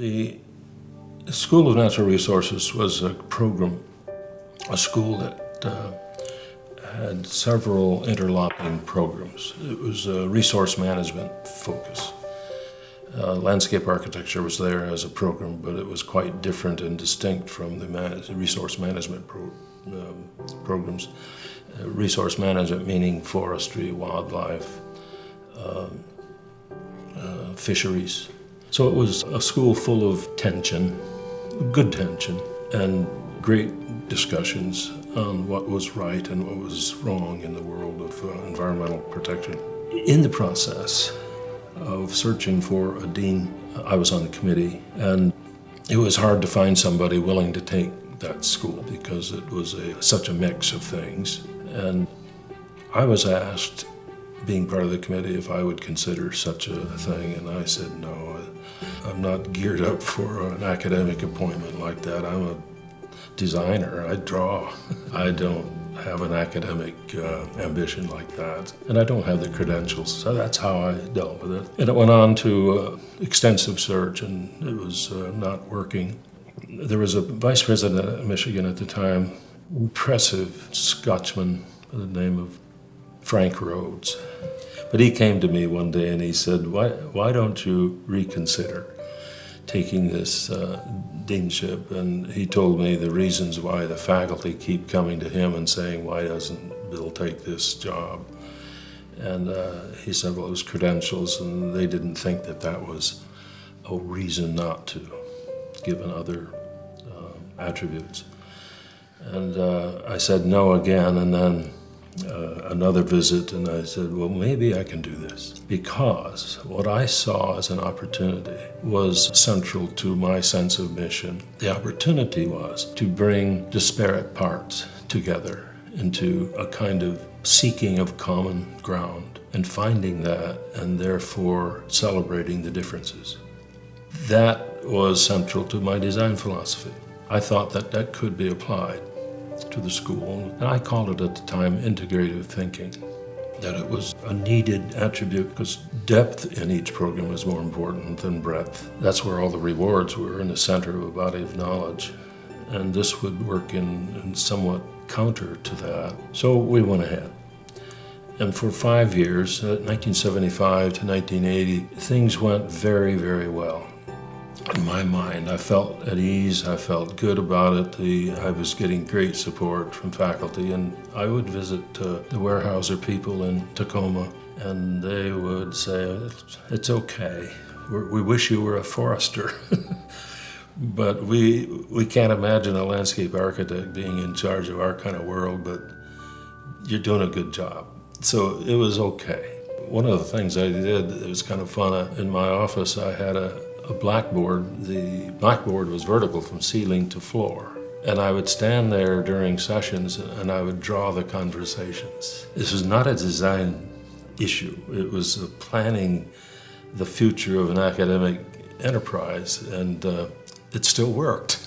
The School of Natural Resources was a program, a school that had several interlocking programs. It was a resource management focus. Landscape architecture was there as a program, but it was quite different and distinct from the resource management programs. Resource management meaning forestry, wildlife, fisheries. So it was a school full of tension, good tension, and great discussions on what was right and what was wrong in the world of environmental protection. In the process of searching for a dean, I was on the committee, and it was hard to find somebody willing to take that school because it was such a mix of things. And I was asked, being part of the committee, if I would consider such a thing, and I said no. I'm not geared up for an academic appointment like that. I'm a designer. I draw. I don't have an academic ambition like that, and I don't have the credentials, so that's how I dealt with it. And it went on to extensive search, and it was not working. There was a vice president of Michigan at the time, impressive Scotchman by the name of Frank Rhodes. But he came to me one day and he said, why don't you reconsider taking this deanship? And he told me the reasons why the faculty keep coming to him and saying, why doesn't Bill take this job? And he said, well, it was credentials, and they didn't think that that was a reason not to, given other attributes. And I said no again, and then another visit, and I said, well, maybe I can do this, because what I saw as an opportunity was central to my sense of mission. The opportunity was to bring disparate parts together into a kind of seeking of common ground and finding that, and therefore celebrating the differences. That was central to my design philosophy. I thought that that could be applied to the school, and I called it at the time Integrative Thinking, that it was a needed attribute because depth in each program is more important than breadth. That's where all the rewards were, in the center of a body of knowledge, and this would work in somewhat counter to that. So we went ahead. And for 5 years, 1975 to 1980, things went very, very well. In my mind, I felt at ease, I felt good about it. I was getting great support from faculty, and I would visit the Weyerhaeuser people in Tacoma, and they would say, it's okay, we wish you were a forester. But we can't imagine a landscape architect being in charge of our kind of world, but you're doing a good job. So it was okay. One of the things I did, it was kind of fun, in my office I had a blackboard. The blackboard was vertical from ceiling to floor. And I would stand there during sessions and I would draw the conversations. This was not a design issue. It was planning the future of an academic enterprise, and it still worked.